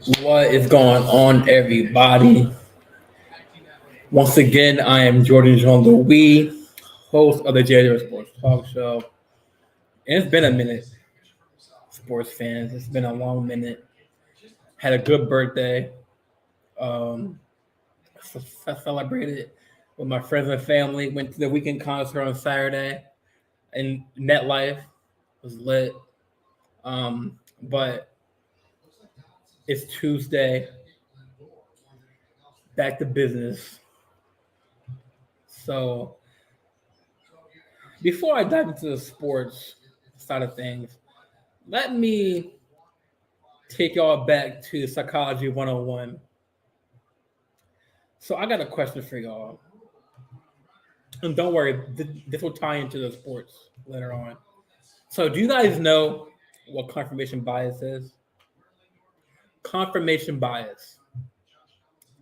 What is going on, everybody? Once again, I am Jordan Jean Louis, host of the JJ Sports Talk Show. And it's been a minute, sports fans. It's been a long minute. Had a good birthday. Um, I celebrated with my friends and family. Went to the weekend concert on Saturday, and NetLife was lit. But it's Tuesday. Back to business. So before I dive into the sports side of things, let me take y'all back to Psychology 101. So I got a question for y'all. And don't worry, this will tie into the sports later on. So do you guys know what confirmation bias is? Confirmation bias.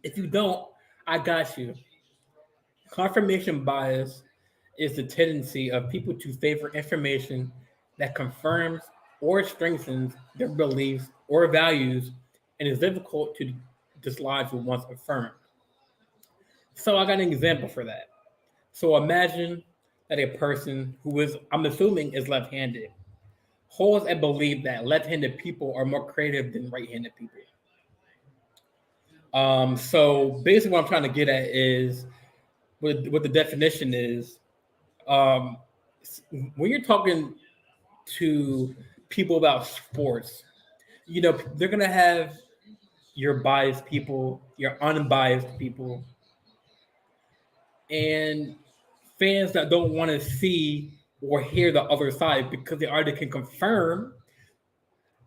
If you don't, I got you. Confirmation bias is the tendency of people to favor information that confirms or strengthens their beliefs or values and is difficult to dislodge when once affirmed. So I got an example for that. So imagine that a person who is, I'm assuming, is left-handed holds a belief that left-handed people are more creative than right-handed people. So basically, what I'm trying to get at is what the definition is. Um, when you're talking to people about sports, they're gonna have your biased people, your unbiased people, and fans that don't want to see or hear the other side because they already can confirm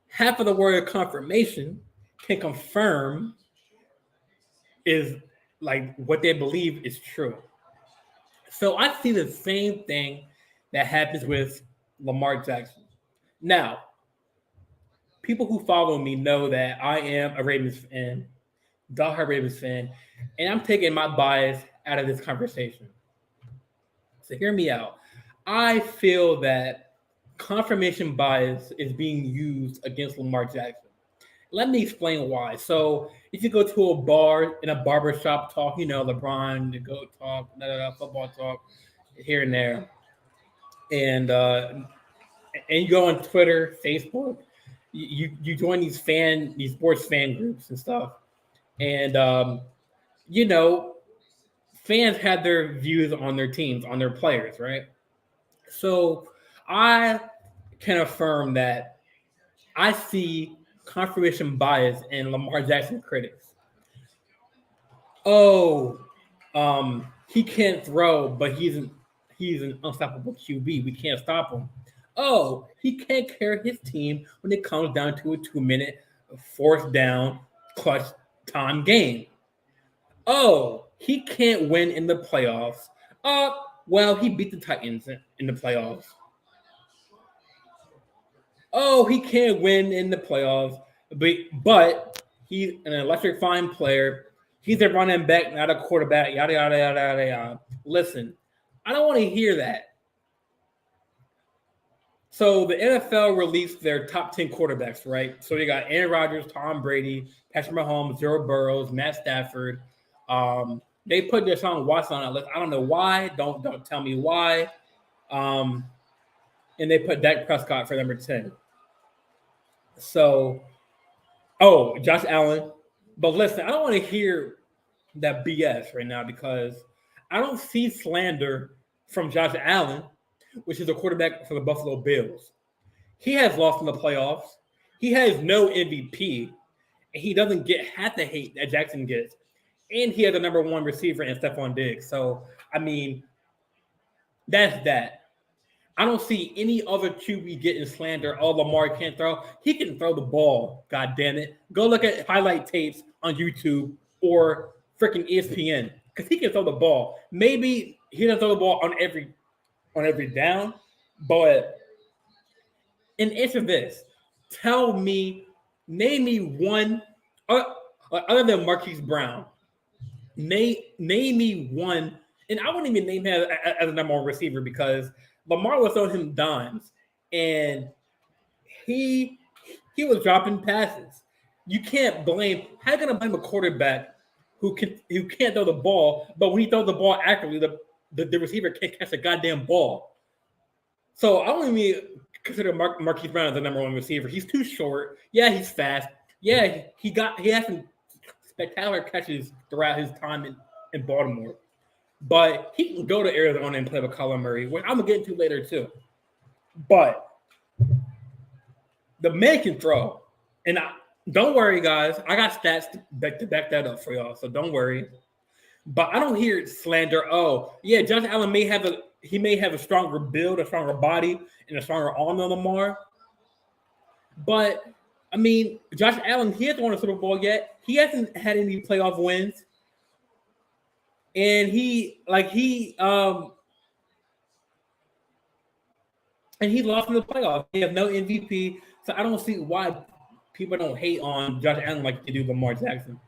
half of the word confirmation can confirm is like what they believe is true. So I see the same thing that happens with Lamar Jackson. Now, people who follow me know that I am a Ravens fan, diehard Ravens fan, and I'm taking my bias out of this conversation. So hear me out. I feel that confirmation bias is being used against Lamar Jackson. Let me explain why. So if you go to a bar in a barber shop talk, LeBron, the GOAT talk, football talk, here and there, and you go on Twitter, Facebook, you join these sports fan groups and stuff, and you know fans had their views on their teams, on their players, right? So I can affirm that I see confirmation bias in Lamar Jackson critics. Oh, he can't throw, but he's an unstoppable QB. We can't stop him. Oh, he can't carry his team when it comes down to a 2 minute fourth down clutch time game. Oh, he can't win in the playoffs. Well, he beat the Titans in the playoffs. Oh, he can't win in the playoffs, but he's an electrifying player. He's a running back, not a quarterback. Yada yada yada yada yada. Listen, I don't want to hear that. So the NFL released their top 10 quarterbacks, right? So you got Aaron Rodgers, Tom Brady, Patrick Mahomes, Joe Burrows, Matt Stafford. They put Deshaun Watson on that list. I don't know why. Don't tell me why. Um, and they put Dak Prescott for number 10. So, Josh Allen. But listen, I don't want to hear that BS right now because I don't see slander from Josh Allen, which is a quarterback for the Buffalo Bills. He has lost in the playoffs. He has no MVP, and he doesn't get half the hate that Jackson gets. And he has the number one receiver in Stephon Diggs. So, I mean, that's that. I don't see any other QB getting slander. Oh, Lamar can't throw. He can throw the ball. God damn it! Go look at highlight tapes on YouTube or freaking ESPN because he can throw the ball. Maybe he doesn't throw the ball on every down, but in answer this, name me one other than Marquise Brown. Name me one, and I wouldn't even name him as a number one receiver because Lamar was throwing him dimes, and he was dropping passes. You can't blame. How you gonna blame a quarterback who can't throw the ball, but when he throws the ball accurately, the receiver can't catch a goddamn ball. So I don't even consider Marquise Brown as the number one receiver. He's too short. Yeah, he's fast. Yeah, he has some spectacular catches throughout his time in Baltimore. But he can go to Arizona and play with Kyler Murray, which I'm gonna get into later too. But the man can throw, and don't worry, guys. I got stats to back that up for y'all, so don't worry. But I don't hear slander. Oh, yeah, Josh Allen may have a stronger build, a stronger body, and a stronger arm than Lamar. But I mean, Josh Allen, he hasn't won a Super Bowl yet. He hasn't had any playoff wins, and he lost in the playoffs. He has no MVP, so I don't see why people don't hate on Josh Allen like they do Lamar Jackson.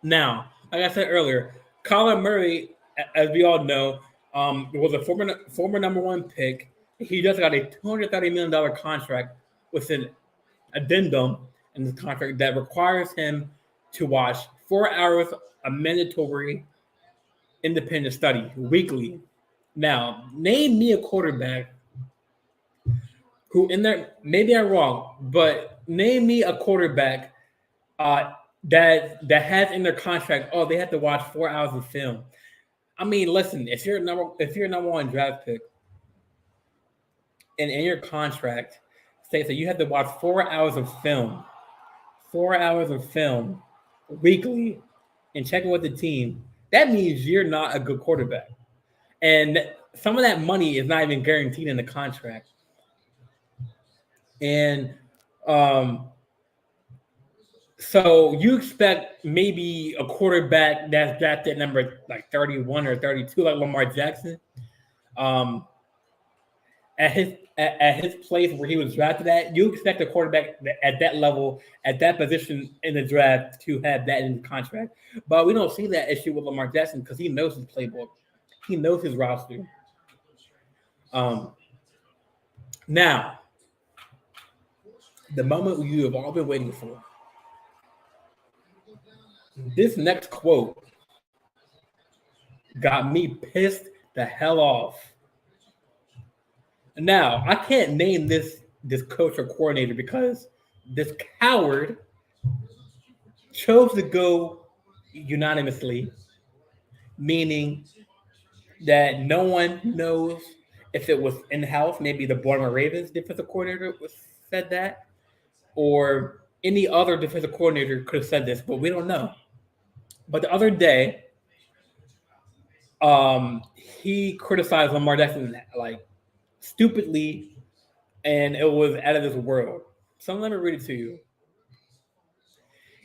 Now, like I said earlier, Kyler Murray, as we all know, was a former number one pick. He just got a $230 million contract with an addendum in the contract that requires him to watch 4 hours of mandatory independent study weekly. Now, name me a quarterback who in there, maybe I'm wrong, but name me a quarterback that has in their contract, oh, they have to watch 4 hours of film. I mean, listen, if you're a number one draft pick, and in your contract states that you have to watch 4 hours of film, 4 hours of film weekly, and checking with the team, that means you're not a good quarterback. And some of that money is not even guaranteed in the contract. And so you expect maybe a quarterback that's drafted number like 31 or 32, like Lamar Jackson, at his place where he was drafted at, you expect a quarterback at that level, at that position in the draft to have that in the contract. But we don't see that issue with Lamar Jackson because he knows his playbook. He knows his roster. Now, the moment you have all been waiting for. This next quote got me pissed the hell off. Now, I can't name this coach or coordinator because this coward chose to go unanimously, meaning that no one knows if it was in-house. Maybe the Baltimore Ravens defensive coordinator said that, or any other defensive coordinator could have said this, but we don't know. But the other day, he criticized Lamar Jackson like stupidly, and it was out of this world. So let me read it to you.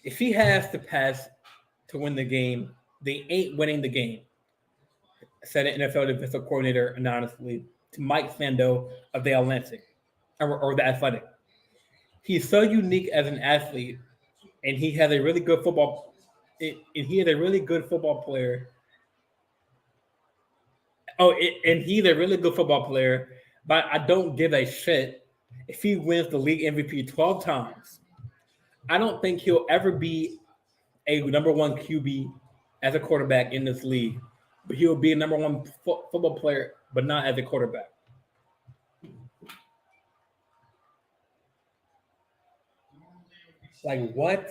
If he has to pass to win the game, they ain't winning the game, said an NFL defensive coordinator anonymously to Mike Sando of the Atlantic or the Athletic. He's so unique as an athlete, and he has a really good football. And he is a really good football player. And he's a really good football player, but I don't give a shit if he wins the league MVP 12 times. I don't think he'll ever be a number one QB as a quarterback in this league, but he'll be a number one football player, but not as a quarterback. Like what?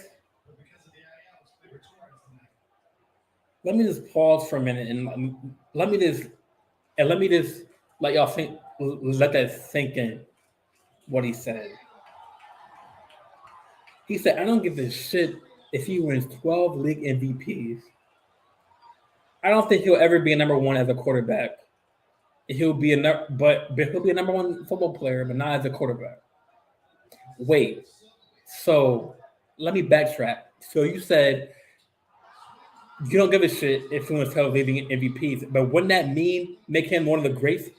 Let me just pause for a minute and let me just let y'all think, let that sink in. What he said. He said, "I don't give a shit if he wins 12 league MVPs. I don't think he'll ever be a number one as a quarterback. He'll be but he'll be a number one football player, but not as a quarterback." Wait, so let me backtrack. So you said you don't give a shit if he wins 12 league MVPs, but wouldn't that mean make him one of the greats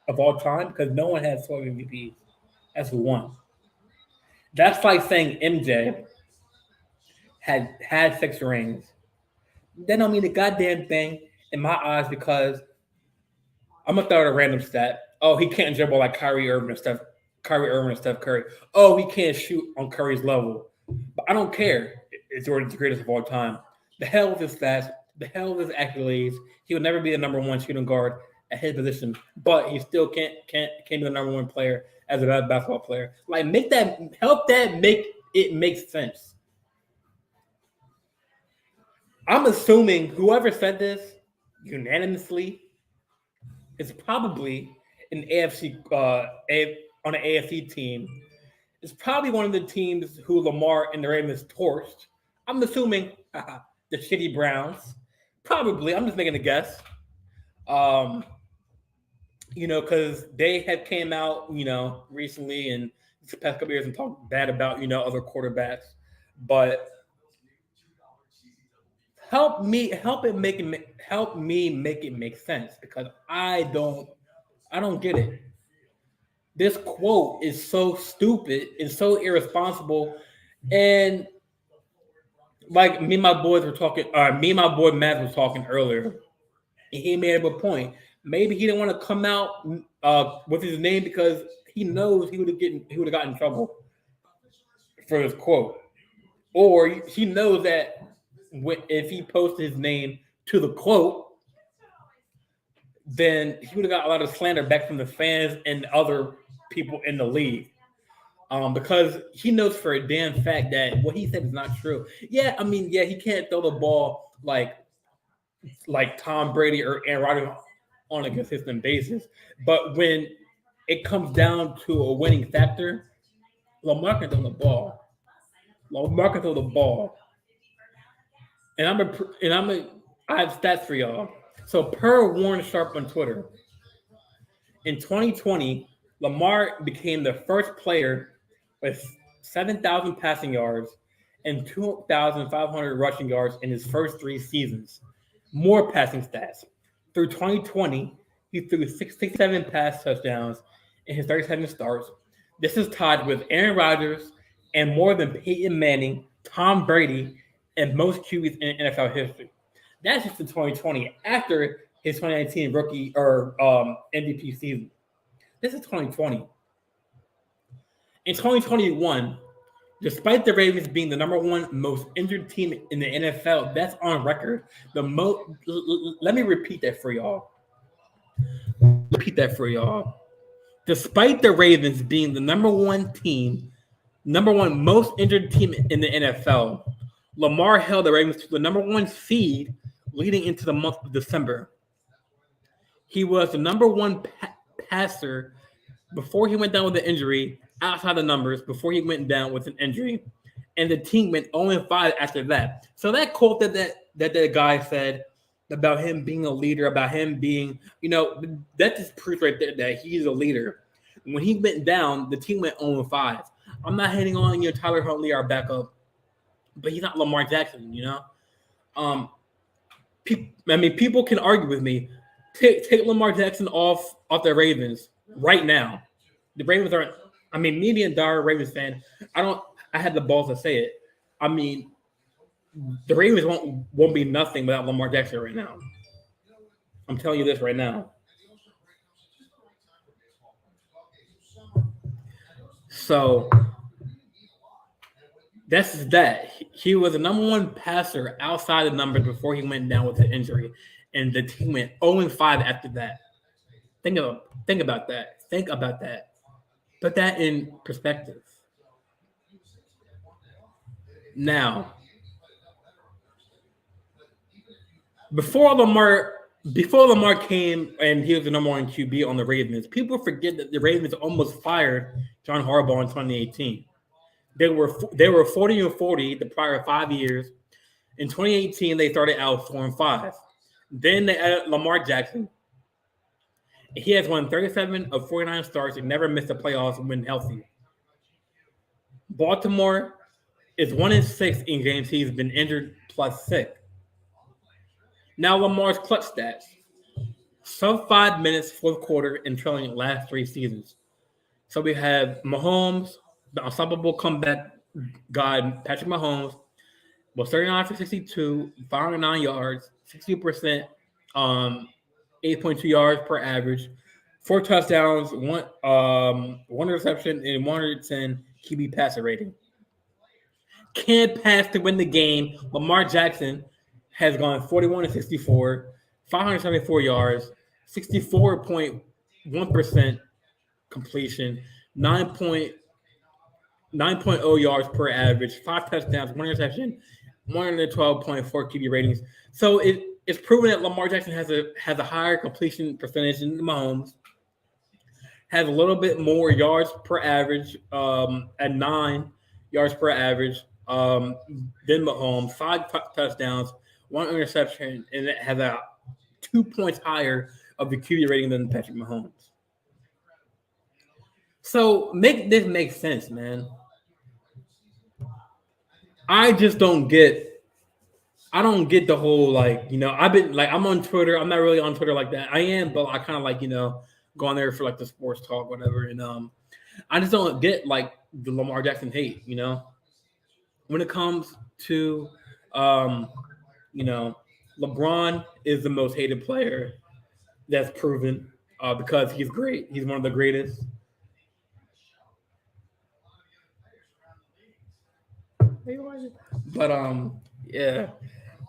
of all time? Because no one has 12 MVPs. That's one. That's like saying MJ had 6 rings. That don't mean a goddamn thing in my eyes because I'm gonna throw out a random stat. Oh, he can't dribble like Kyrie Irving and Steph Curry. Oh, he can't shoot on Curry's level. But I don't care. It's Jordan's the greatest of all time. The hell with his stats. The hell with his accolades. He would never be the number one shooting guard at his position, but he still can't be the number one player as a basketball player. Like help that make it make sense. I'm assuming whoever said this unanimously is probably an AFC on an AFC team. It's probably one of the teams who Lamar and the Ravens torched. I'm assuming the shitty Browns. Probably. I'm just making a guess. Because they had came out, recently and the past couple years and talked bad about, other quarterbacks. But help me make it make sense because I don't get it. This quote is so stupid and so irresponsible, and like me and my boys were talking. Me and my boy Matt was talking earlier, and he made up a point. Maybe he didn't want to come out with his name because he knows he would have gotten in trouble for his quote, or he knows that if he posted his name to the quote, then he would have got a lot of slander back from the fans and other people in the league. Because he knows for a damn fact that what he said is not true. Yeah, I mean, he can't throw the ball like Tom Brady or Aaron Rodgers on a consistent basis. But when it comes down to a winning factor, Lamar can throw the ball. Lamar can throw the ball. And I have stats for y'all. So per Warren Sharp on Twitter, in 2020, Lamar became the first player with 7,000 passing yards and 2,500 rushing yards in his first 3 seasons. More passing stats. Through 2020, he threw 67 pass touchdowns in his 37 starts. This is tied with Aaron Rodgers and more than Peyton Manning, Tom Brady, and most QBs in NFL history. That's just in 2020, after his 2019 rookie or MVP season. This is 2020. In 2021, despite the Ravens being the number one most injured team in the NFL, that's on record. Let me repeat that for y'all. Despite the Ravens being the number one most injured team in the NFL, Lamar held the Ravens to the number one seed leading into the month of December. He was the number one passer before he went down with the injury, outside the numbers, before he went down with an injury. And the team went 0-5 after that. So that quote that guy said about him being a leader, about him being, that just proves right there that he's a leader. When he went down, the team went 0-5. I'm not hating on Tyler Huntley, our backup, but he's not Lamar Jackson, People can argue with me. Take Lamar Jackson off the Ravens right now. The Ravens aren't. Me being a dire Ravens fan, I had the balls to say it. The Ravens won't be nothing without Lamar Jackson right now. I'm telling you this right now. So that's that. He was the number one passer outside the numbers before he went down with the injury, and the team went 0-5 after that. Think about that. Put that in perspective. Now, before Lamar came and he was the number one QB on the Ravens, people forget that the Ravens almost fired John Harbaugh in 2018. They were 40-40 the prior 5 years. In 2018, they started out 4-5. Then they added Lamar Jackson. He has won 37 of 49 starts and never missed the playoffs when healthy. Baltimore is 1-6 in games he's been injured plus sick. Now Lamar's clutch stats. Sub 5 minutes, fourth quarter, and trailing last 3 seasons. So we have Mahomes, the unstoppable comeback god, Patrick Mahomes, was 39 for 62, 509 yards, 60%, 8.2 yards per average, 4 touchdowns, one reception, and 110 QB passer rating. can't pass to win the game. Lamar Jackson has gone 41 to 64, 574 yards, 64.1% completion, 9.0 yards per average, 5 touchdowns, 1 interception, 112.4 QB ratings. So it's proven that Lamar Jackson has a higher completion percentage than Mahomes, has a little bit more yards per average at 9 yards per average than Mahomes, 5 touchdowns, 1 interception, and it has a 2 points higher of the QB rating than Patrick Mahomes. So make this make sense, man. I just don't get. I don't get the whole I've been I'm on Twitter. I'm not really on Twitter like that. I am, but I kind of go on there for like the sports talk, whatever. And I just don't get like the Lamar Jackson hate. When it comes to LeBron is the most hated player that's proven because he's great. He's one of the greatest. But yeah.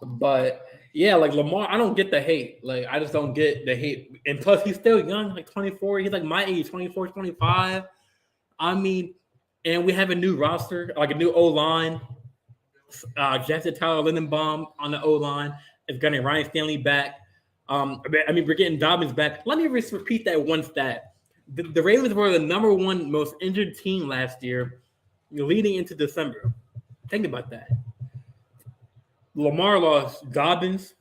But yeah, like Lamar, I don't get the hate. Like I just don't get the hate. And plus he's still young, like 24. He's like my age, 24, 25. I mean, and we have a new roster, like a new O line. Jackson Tyler Lindenbaum on the O line is getting Ryan Stanley back. We're getting Dobbins back. Let me just repeat that one stat. The Ravens were the number one most injured team last year, leading into December. Think about that. Lamar lost Dobbins,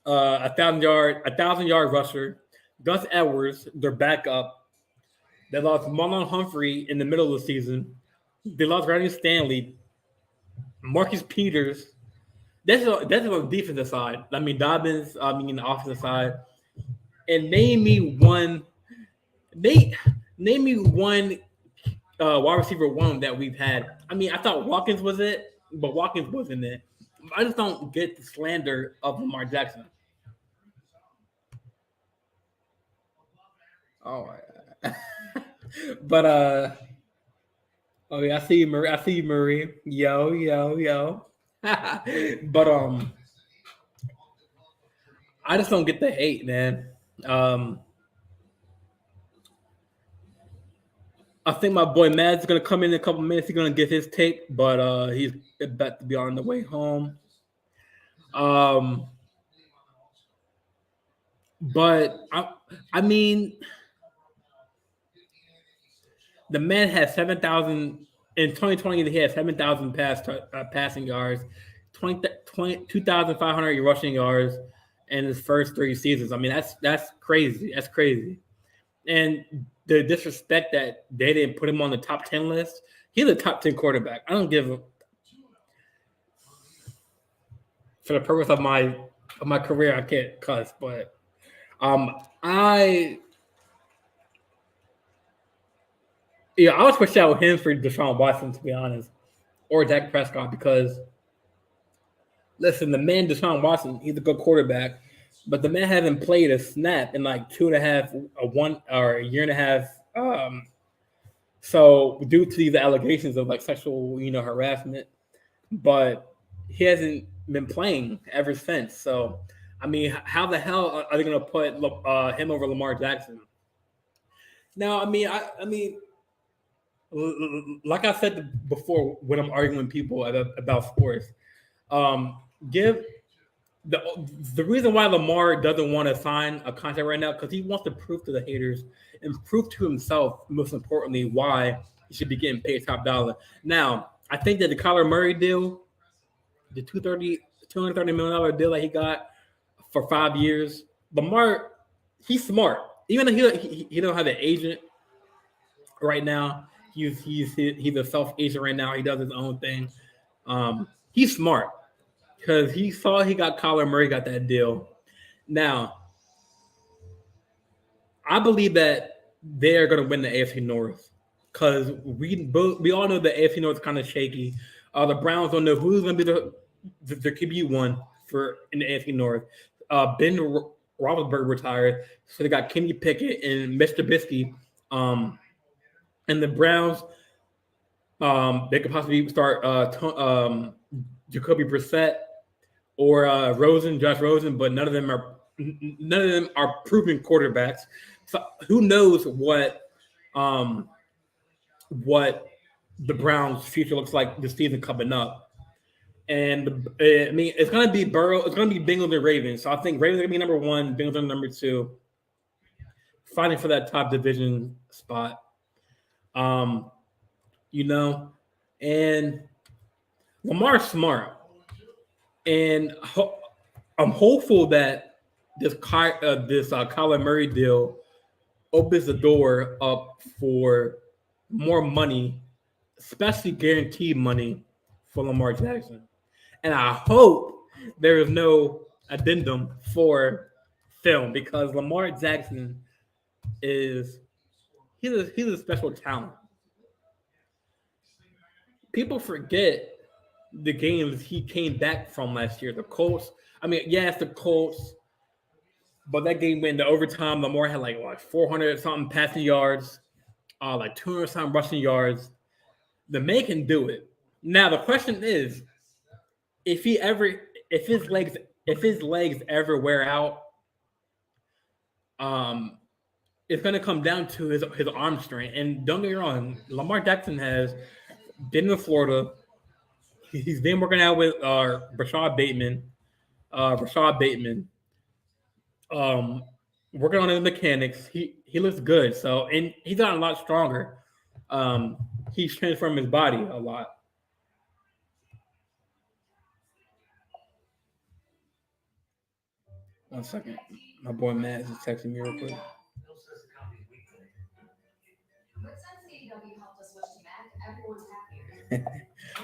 1,000 yard rusher. Gus Edwards, their backup. They lost Marlon Humphrey in the middle of the season. They lost Ryan Stanley, Marcus Peters. That's on the defensive side. I mean Dobbins. The offensive side. And name me one wide receiver one that we've had. I mean, I thought Watkins was it, but Watkins wasn't it. I just don't get the slander of Lamar Jackson. Oh, but oh yeah, I see you, Marie. I see you, Marie. Yo, yo, yo. But I just don't get the hate, man. I think my boy Mad's gonna come in a couple minutes. He's gonna get his tape, but he's about to be on the way home. Um, but I mean, the man has 7,000 in 2020. He had 7,000 passing yards, 2,500 rushing yards in his first 3 seasons. I mean, that's crazy. That's crazy. And the disrespect that they didn't put him on the top 10 list. He's a top 10 quarterback. I don't give a for the purpose of my career. I can't cuss, but I would switch out him for Deshaun Watson, to be honest, or Dak Prescott, because listen, the man Deshaun Watson, he's a good quarterback, but the man hasn't played a snap in like 2.5, a year and a half. So due to these allegations of like sexual, harassment, but he hasn't been playing ever since. So, I mean, how the hell are they going to put him over Lamar Jackson? Now, like I said before, when I'm arguing with people about sports, give the reason why Lamar doesn't want to sign a contract right now because he wants to prove to the haters and prove to himself, most importantly, why he should be getting paid top dollar. Now, I think that the Kyler Murray deal, the $230 million deal that he got for 5 years, Lamar, he's smart. Even though he don't have an agent right now, he's a self agent right now. He does his own thing. He's smart because he saw he got Kyler Murray got that deal. Now, I believe that they are going to win the AFC North because we all know the AFC North is kind of shaky. The Browns don't know who's going to be the QB one for in the AFC North. Ben Roethlisberger retired, so they got Kenny Pickett and Mr. Trubisky. And the Browns, They could possibly start Jacoby Brissett or Josh Rosen, but none of them are proven quarterbacks. So who knows what the Browns' future looks like this season coming up. And I mean, it's gonna be Burrow. It's gonna be Bengals and Ravens. So I think Ravens are gonna be number one. Bengals are number two. Fighting for that top division spot. Um, you know, and Lamar's smart, and I'm hopeful that this Kyler Murray deal opens the door up for more money, especially guaranteed money for Lamar Jackson. And I hope there is no addendum for film because Lamar Jackson is he's a special talent. People forget the games he came back from last year. The Colts. I mean, yes, the Colts, but that game went into overtime. Lamar had like 400 something passing yards, like 200 something rushing yards. The man can do it. Now the question is, if he ever, if his legs ever wear out, um, it's going to come down to his arm strength. And don't get me wrong, Lamar Jackson has been in Florida. He's been working out with Rashad Bateman. Rashad Bateman. Um, Working on his mechanics. He looks good. So and he's gotten a lot stronger. He's transformed his body a lot. 1 second. My boy Matt is texting me real quick.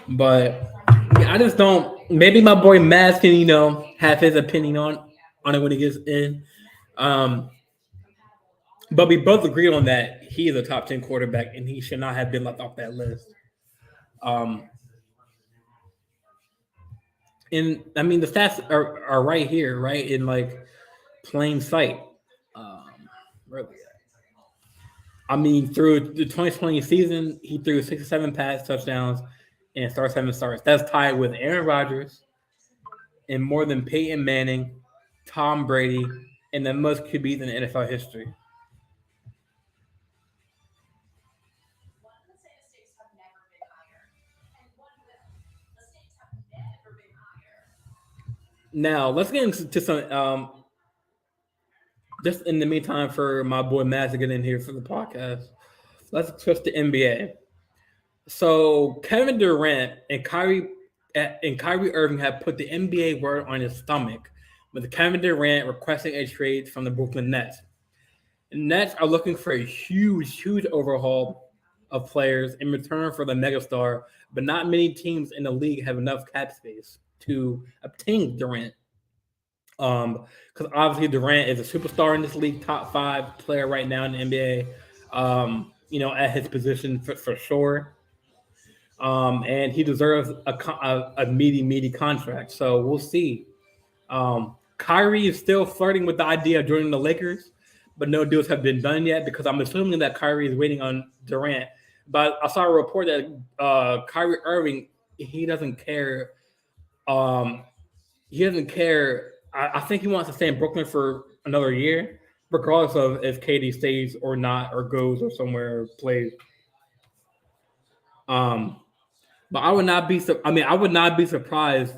But yeah, I just don't. Maybe my boy Matt can have his opinion on it when he gets in. Um, but we both agree on that he is a top 10 quarterback and he should not have been left off that list. Um, and I mean the stats are right here, right in like plain sight. Um, really. I mean, through the 2020 season, he threw 67 pass touchdowns and started 7 starts. That's tied with Aaron Rodgers and more than Peyton Manning, Tom Brady, and the most QBs in NFL history. Now let's get into some. Just in the meantime, for my boy Matt to get in here for the podcast, let's switch to NBA. So Kevin Durant and Kyrie Irving have put the NBA word on his stomach, with Kevin Durant requesting a trade from the Brooklyn Nets. The Nets are looking for a huge overhaul of players in return for the megastar, but not many teams in the league have enough cap space to obtain Durant. Because obviously Durant is a superstar in this league, top 5 player right now in the NBA. At his position for sure. And he deserves a meaty contract. So we'll see. Kyrie is still flirting with the idea of joining the Lakers, but no deals have been done yet because I'm assuming that Kyrie is waiting on Durant. But I saw a report that Kyrie Irving, he doesn't care. He doesn't care. I think he wants to stay in Brooklyn for another year, regardless of if KD stays or not, or goes or somewhere or plays. Um, but I would not be. I would not be surprised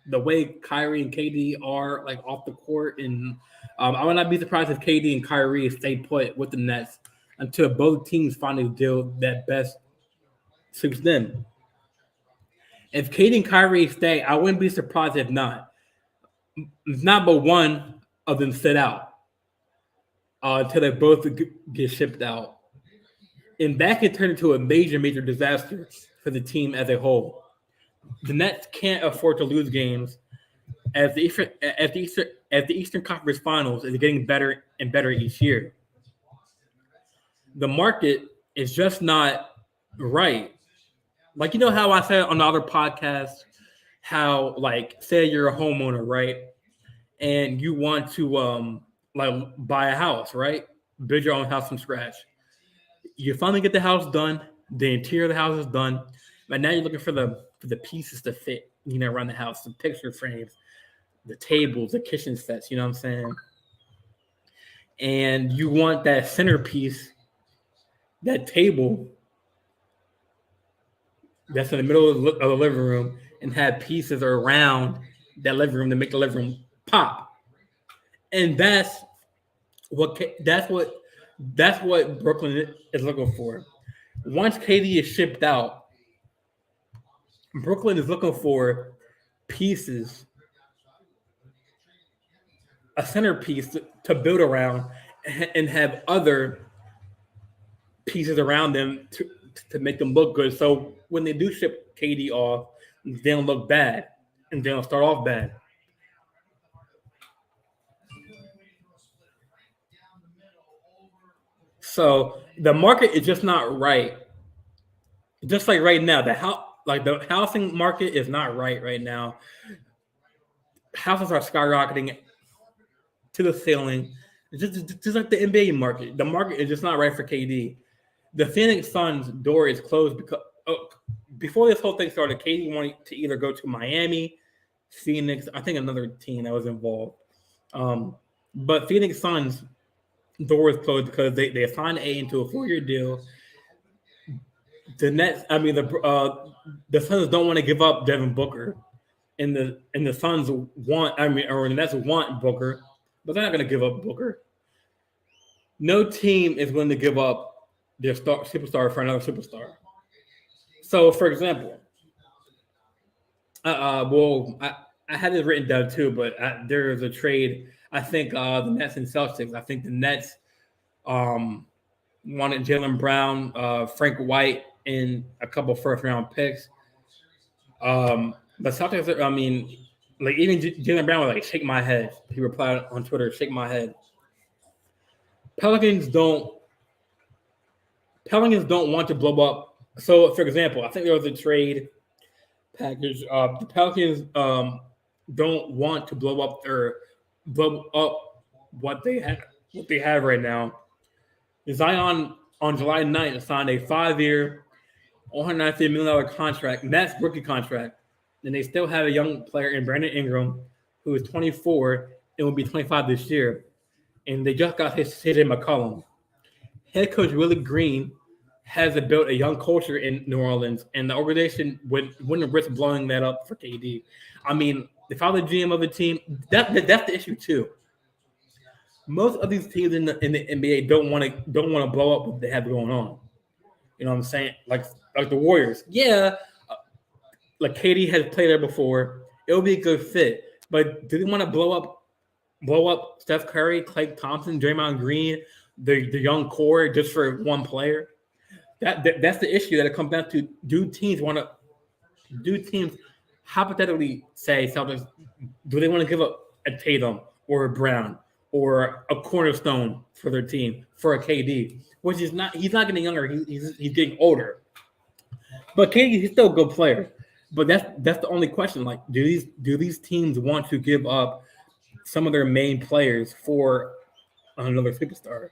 the way Kyrie and KD are like off the court, and I would not be surprised if KD and Kyrie stay put with the Nets until both teams find a deal that best suits them. If KD and Kyrie stay, I wouldn't be surprised if not. If not, but one of them sit out until they both get shipped out, and that could turn into a major disaster for the team as a whole. The Nets can't afford to lose games as the Eastern Conference Finals is getting better and better each year. The market is just not right. Like how I said on the other podcast, how like say you're a homeowner, right? And you want to buy a house, right? Build your own house from scratch. You finally get the house done. The interior of the house is done, but now you're looking for the pieces to fit, around the house, the picture frames, the tables, the kitchen sets. You know what I'm saying? And you want that centerpiece, that table that's in the middle of the living room, and have pieces around that living room to make the living room pop. And that's what Brooklyn is looking for. Once KD is shipped out, Brooklyn is looking for pieces, a centerpiece to build around, and have other pieces around them to make them look good. So when they do ship KD off, they don't look bad, and they don't start off bad. So the market is just not right. Just like right now, the housing market is not right now. Houses are skyrocketing to the ceiling, just like the NBA market. The market is just not right for KD. The Phoenix Suns' door is closed because before this whole thing started, KD wanted to either go to Miami, Phoenix, I think another team that was involved. But Phoenix Suns' door is closed because they assigned A into a 4-year deal. The Nets, I mean the Suns don't want to give up Devin Booker, and the Suns want, or the Nets want Booker, but they're not going to give up Booker. No team is willing to give up their superstar for another superstar. So, for example, I had this written down too, but there is a trade. I think the Nets and Celtics. I think the Nets wanted Jaylen Brown, Frank White, and a couple first round picks. But Celtics, I mean, like even Jaylen Brown was like, "Shake my head." He replied on Twitter, "Shake my head." Pelicans don't want to blow up. So, for example, I think there was a trade package. The Pelicans don't want to blow up what they have right now. Zion on July 9th signed a 5-year, $190 million contract, and that's rookie contract. And they still have a young player in Brandon Ingram, who is 24 and will be 25 this year. And they just got his CJ McCollum. Head coach Willie Green has built a young culture in New Orleans, and the organization wouldn't risk blowing that up for KD. I mean, if I was the GM of the team, that's the issue too. Most of these teams in the NBA don't want to blow up what they have going on. You know what I'm saying? Like the Warriors. Yeah, like KD has played there before. It would be a good fit. But do they want to blow up Steph Curry, Klay Thompson, Draymond Green, the young core just for one player? That's the issue that it comes down to. Do teams hypothetically say Celtics, do they want to give up a Tatum or a Brown or a cornerstone for their team for a KD? Which is not, he's not getting younger, he's getting older. But KD, he's still a good player. But that's the only question. Like, do these teams want to give up some of their main players for another superstar?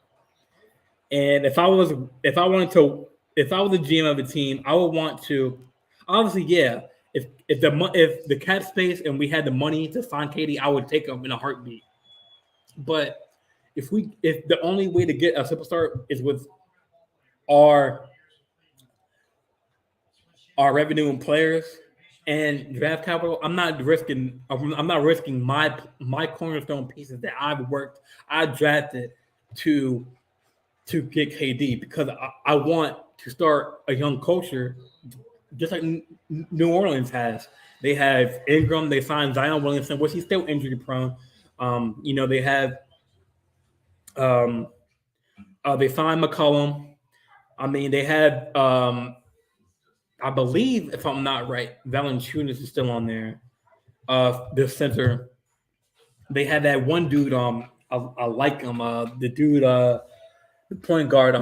And if I was the GM of the team, I would want to, obviously, yeah. If the cap space and we had the money to sign KD, I would take him in a heartbeat. But if the only way to get a superstar is with our revenue and players and draft capital, I'm not risking my cornerstone pieces that I drafted to get KD, because I want to start a young culture just like New Orleans has. They have Ingram, they signed Zion Williamson, which he's still injury prone. They have they signed McCollum. I mean, they had I believe, if I'm not right, Valanciunas is still on there. The center. They had that one dude. I like him. The dude. The point guard.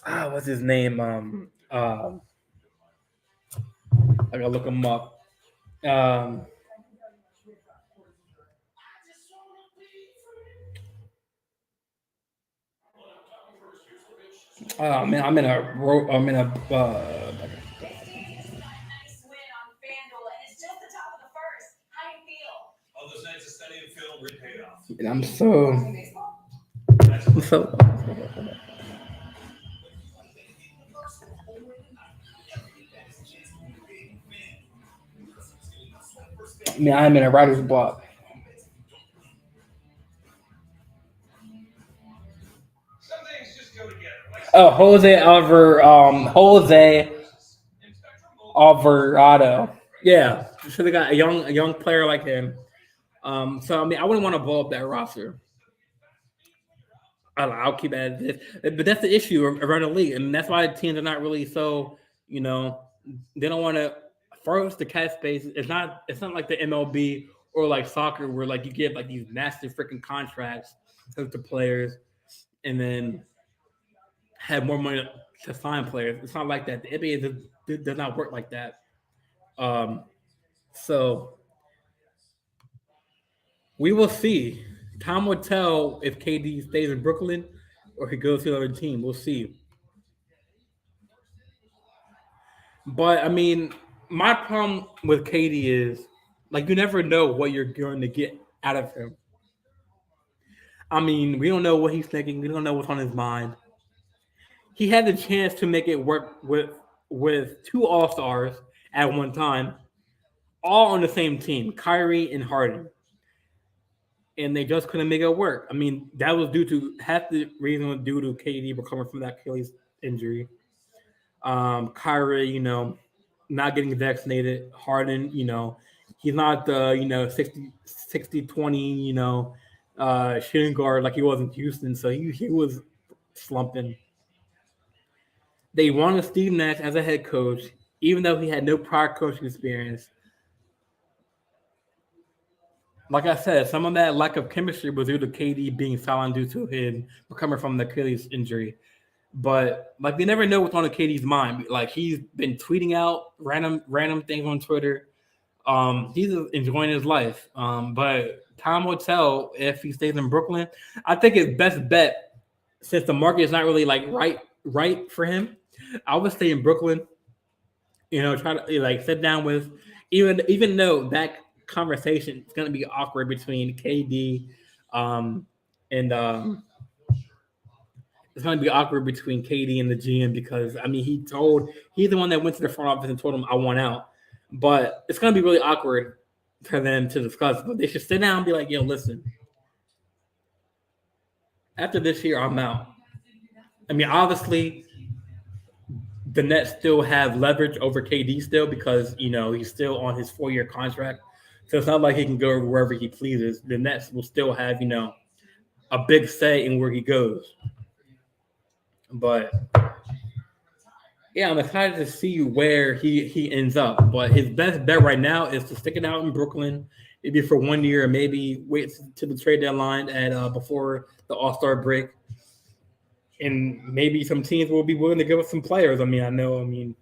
What's his name? I gotta look him up. Um, Man, I'm in a and I'm so I mean, I'm in a writer's block. Oh, Jose Alvarado. Yeah, should have got a young player like him. So I mean, I wouldn't want to blow up that roster. I'll keep it as this, but that's the issue around the league, and that's why teams are not really so. You know, they don't want to first the cap space. It's not like the MLB or like soccer where like you get like these massive freaking contracts to players, and then have more money to sign players. It's not like that. The NBA does not work like that. Um, so we will see. Time will tell if KD stays in Brooklyn or he goes to another team. We'll see. But I mean, my problem with KD is like you never know what you're going to get out of him. I mean, we don't know what he's thinking. We don't know what's on his mind. He had the chance to make it work with two All Stars at one time, all on the same team, Kyrie and Harden, and they just couldn't make it work. I mean, that was due to half the reason was due to KD recovering from that Achilles injury. Kyrie, not getting vaccinated. Harden, he's not the 60-20, shooting guard like he was in Houston. So he was slumping. They wanted Steve Nash as a head coach, even though he had no prior coaching experience. Like I said, some of that lack of chemistry was due to KD being silent due to him recovering from the Achilles injury. But like we never know what's on KD's mind. Like he's been tweeting out random things on Twitter. He's enjoying his life. But time will tell if he stays in Brooklyn. I think his best bet, since the market is not really like right for him, I would stay in Brooklyn. Try to like sit down with even though that conversation is going to be awkward between KD and it's going to be awkward between KD and the GM because I mean he's the one that went to the front office and told him I want out, but it's going to be really awkward for them to discuss. But they should sit down and be like, yo, listen, after this year I'm out. I mean, obviously the Nets still have leverage over KD still because he's still on his 4-year contract, so it's not like he can go wherever he pleases. The Nets will still have a big say in where he goes, but yeah, I'm excited to see where he ends up. But his best bet right now is to stick it out in Brooklyn, maybe for 1 year, maybe wait to the trade deadline at before the All Star break, and maybe some teams will be willing to give us some players. I mean, I know. I mean,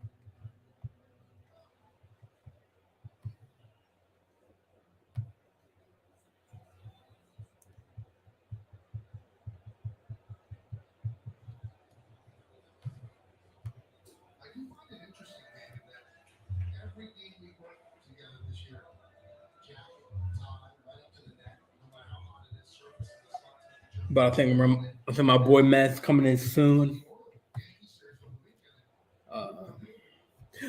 but I think my boy Matt's coming in soon. Uh,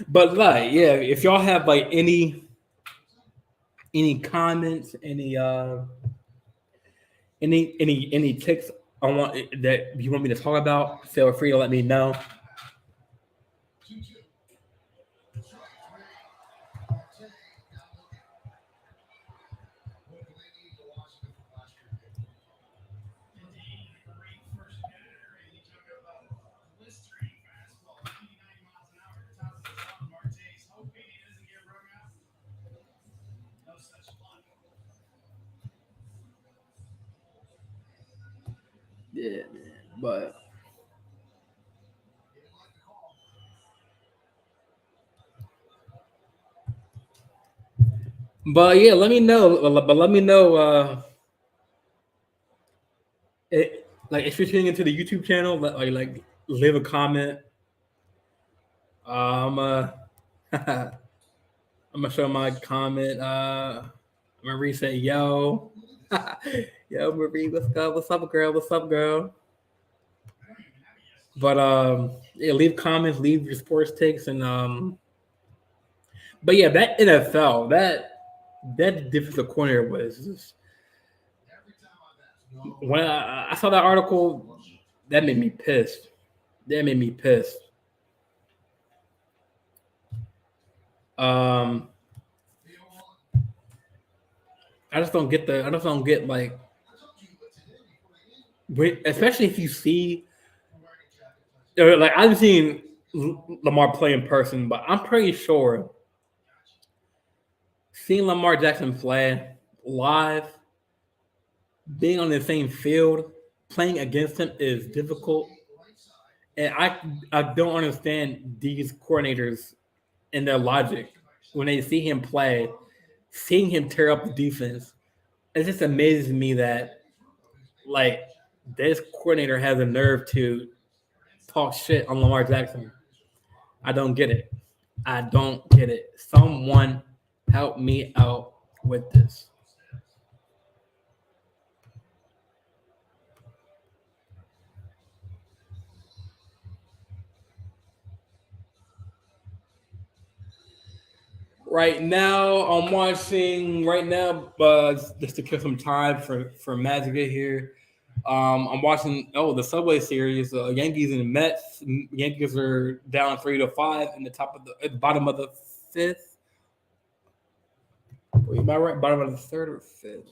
but like, yeah, if y'all have like any comments, any ticks I want that you want me to talk about, feel free to let me know. Yeah, man. But yeah, let me know. But let me know. Like if you're tuning into the YouTube channel, like leave a comment. I'm I'm gonna show my comment. Marie said, "Yo, yo, Marie, what's up? What's up, girl? What's up, girl?" But yeah, leave comments, leave your sports takes, and but yeah, that NFL, that defensive coordinator was just, when I saw that article, that made me pissed. That made me pissed. Um, I just don't get like, especially if you see, like I've seen Lamar play in person, but I'm pretty sure seeing Lamar Jackson play live, being on the same field, playing against him is difficult. And I don't understand these coordinators and their logic when they see him play, seeing him tear up the defense. It just amazes me that like this coordinator has a nerve to talk shit on Lamar Jackson. I don't get it. I don't get it. Someone help me out with this. Right now, I'm watching. Right now, just to kill some time for Matt to get here. I'm watching. Oh, the Subway Series. Yankees and Mets. Yankees are down 3-5 in the top of the at the bottom of the fifth. Wait, am I right? Bottom of the third or fifth?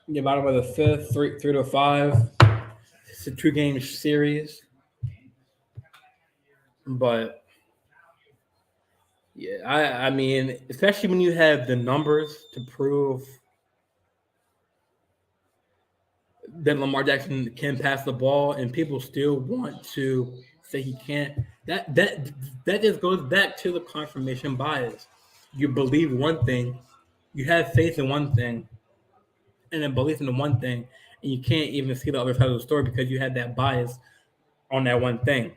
Yeah, bottom of the fifth, 3-5. It's a two-game series, but yeah, I mean, especially when you have the numbers to prove that Lamar Jackson can pass the ball, and people still want to say he can't. That just goes back to the confirmation bias. You believe one thing, you have faith in one thing, and then belief in the one thing, and you can't even see the other side of the story because you had that bias on that one thing.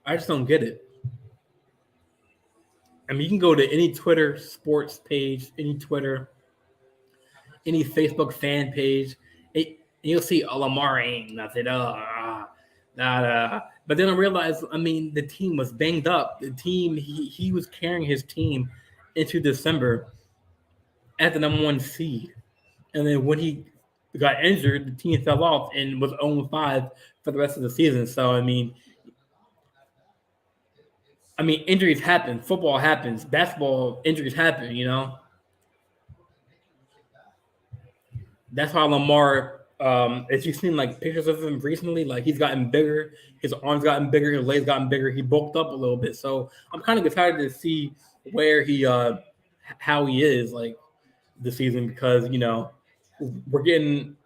I just don't get it. I mean, you can go to any Twitter sports page, any Facebook fan page, you'll see, oh, Lamar ain't nothing. But then I realized, I mean, the team was banged up. The team, he was carrying his team into December at the number one seed. And then when he got injured, the team fell off and was 0-5 for the rest of the season. So, injuries happen. Football happens. Basketball injuries happen, you know? That's why Lamar, as you've seen like pictures of him recently, like he's gotten bigger, his arms gotten bigger, his legs gotten bigger, he bulked up a little bit. So I'm kind of excited to see where how he is like this season because we're getting,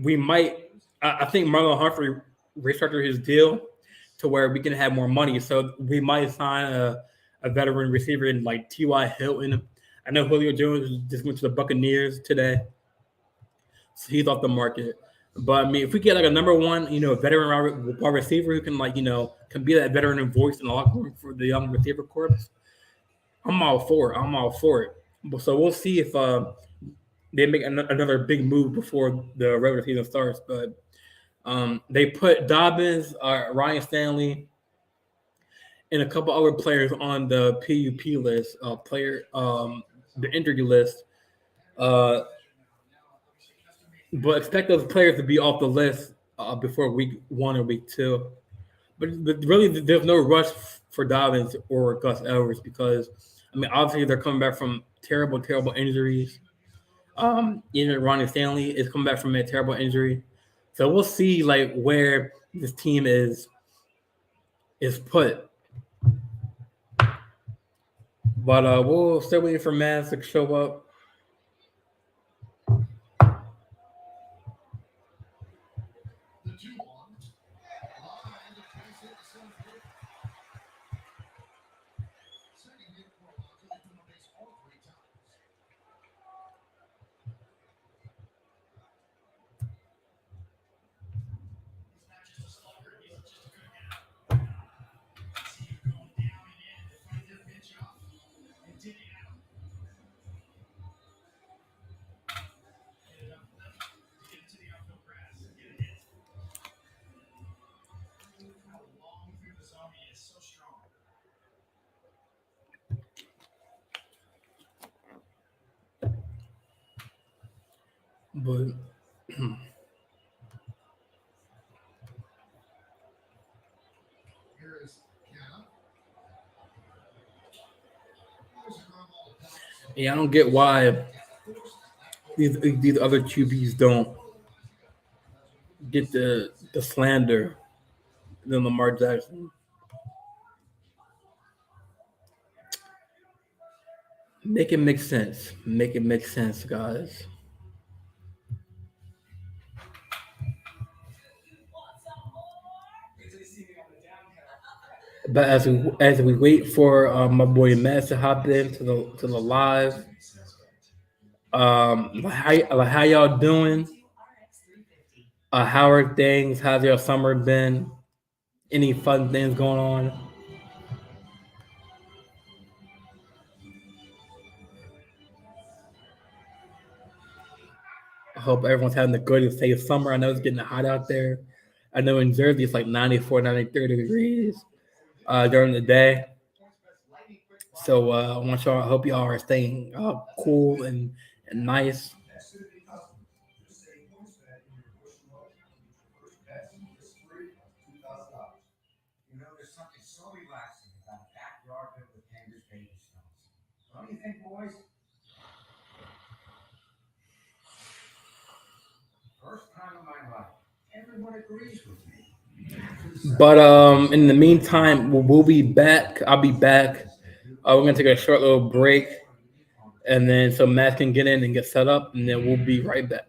we might, I think Marlon Humphrey restructured his deal to where we can have more money. So we might sign a veteran receiver in like T.Y. Hilton. I know Julio Jones just went to the Buccaneers today. So he's off the market. But I mean, if we get like a number one, veteran wide receiver who can can be that veteran voice in the locker room for the young receiver corps, I'm all for it. I'm all for it. So we'll see if they make another big move before the regular season starts. But they put Dobbins, Ryan Stanley, and a couple other players on the PUP list, the injury list. Uh, but expect those players to be off the list before week one or week two. But really, there's no rush for Dobbins or Gus Edwards because, obviously they're coming back from terrible, terrible injuries. Even Ronnie Stanley is coming back from a terrible injury. So we'll see like where this team is put. But we'll still waiting for Mavs to show up. But yeah, I don't get why these other QBs don't get the slander than Lamar Jackson. Make it make sense. Make it make sense, guys. But as we wait for my boy Matt to hop in to the live, how y'all doing? How are things? How's your summer been? Any fun things going on? I hope everyone's having a good and safe summer. I know it's getting hot out there. I know in Jersey it's like 94, 93 degrees during the day. So I want y'all. I hope y'all are staying cool and nice. But in the meantime, we'll be back. I'll be back. We're gonna take a short little break, and then so Matt can get in and get set up, and then we'll be right back.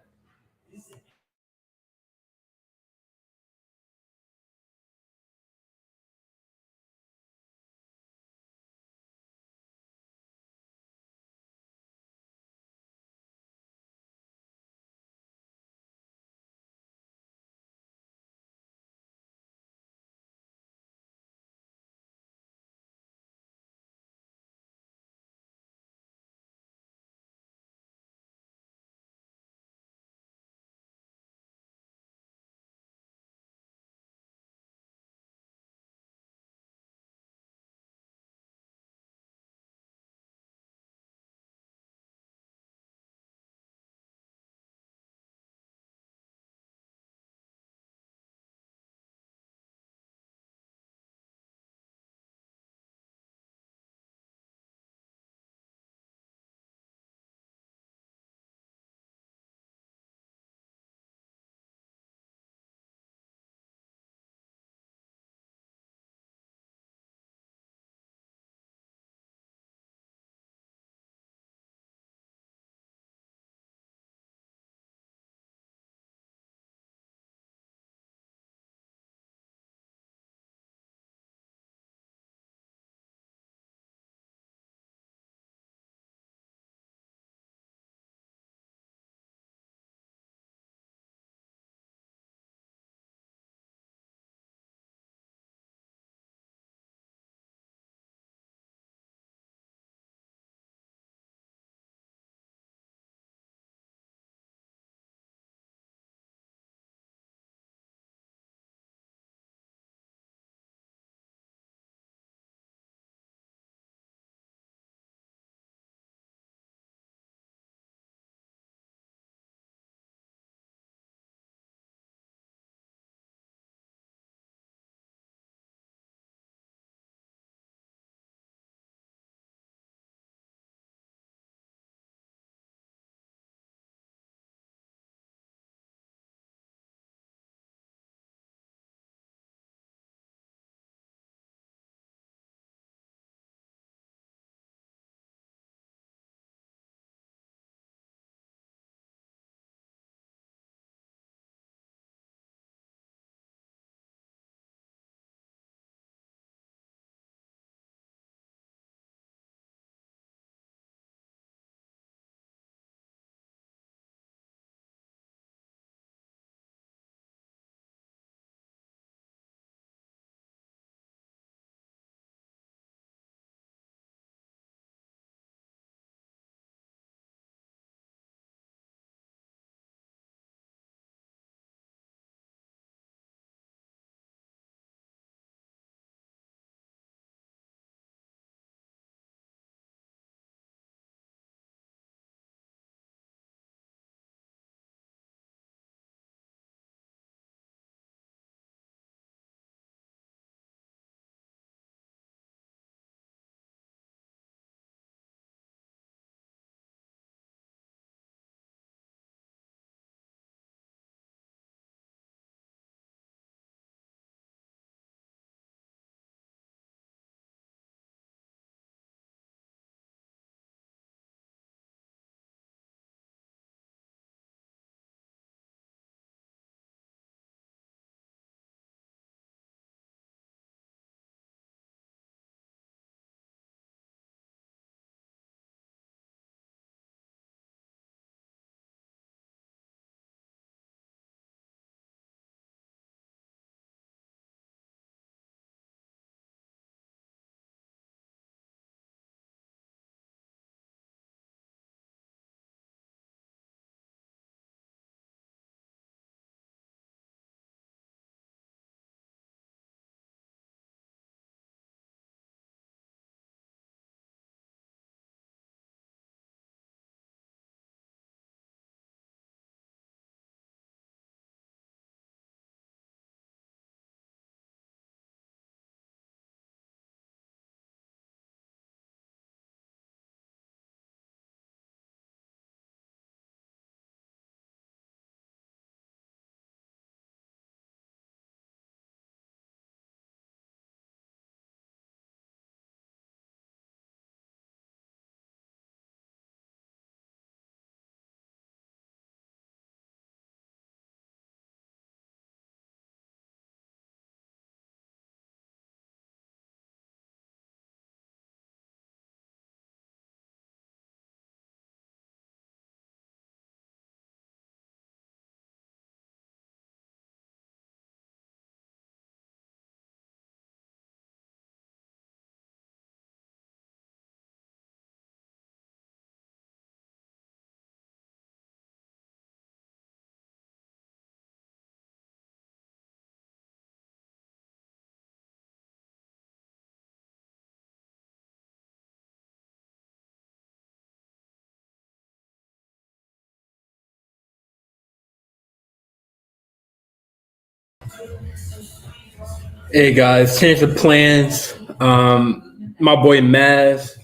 Hey guys, change the plans. My boy Maz,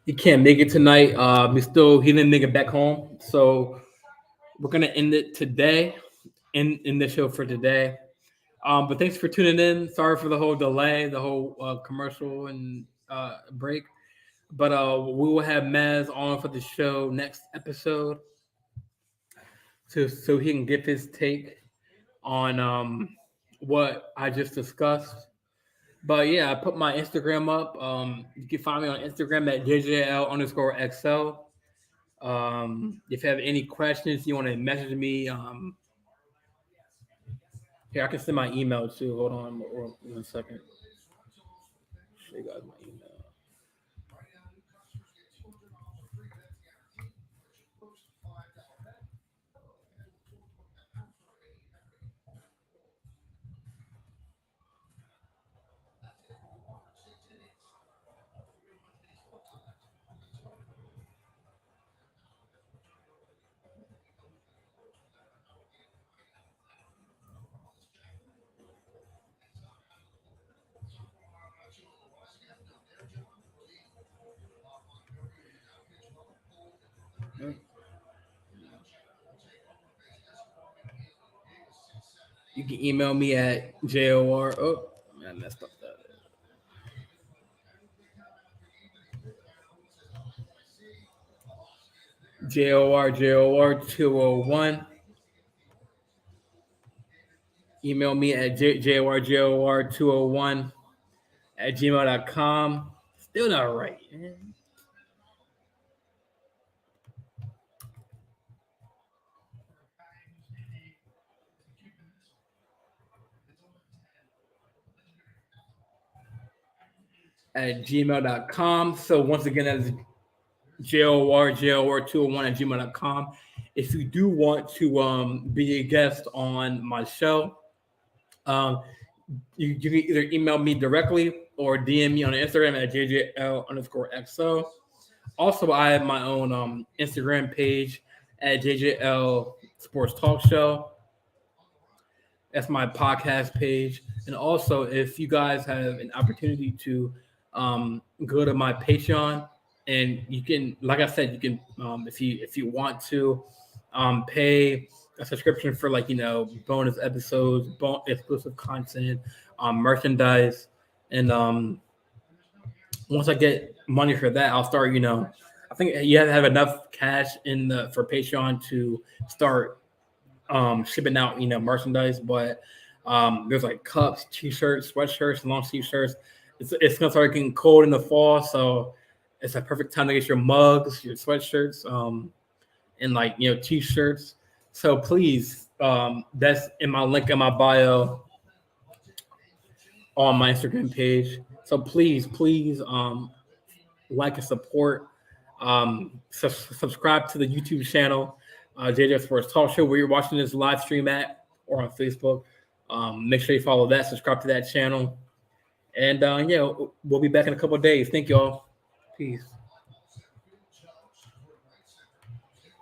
he can't make it tonight. He didn't make it back home, so we're gonna end it today. In the show for today. But thanks for tuning in. Sorry for the whole delay, the whole commercial and break. But we will have Maz on for the show next episode, so he can give his take on what I just discussed. But yeah, I put my Instagram up. You can find me on Instagram at JJL_XL. If you have any questions, you want to message me. Here, I can send my email too. Hold on one second. Show you guys my email. You can email me at JOR. Oh, I messed up that. JOR 201. Email me at JOR 201 at gmail.com. Still not right. At gmail.com. So once again, that's JOR 201 at gmail.com. If you do want to be a guest on my show, you can either email me directly or DM me on Instagram at JJL_XO. Also, I have my own Instagram page at JJL Sports Talk Show. That's my podcast page. And also, if you guys have an opportunity to go to my Patreon, and you can, like I said, you can if you want to pay a subscription for bonus episodes, exclusive content, merchandise, and once I get money for that, I'll start. I think you have to have enough cash for Patreon to start shipping out merchandise. But there's like cups, t-shirts, sweatshirts, long sleeve shirts. It's gonna start getting cold in the fall, so it's a perfect time to get your mugs, your sweatshirts, and t-shirts. So please, that's in my link in my bio on my Instagram page. So please, like and support. Subscribe to the YouTube channel, JJ Sports Talk Show, where you're watching this live stream at, or on Facebook. Make sure you follow that, subscribe to that channel. And we'll be back in a couple of days. Thank y'all. Peace.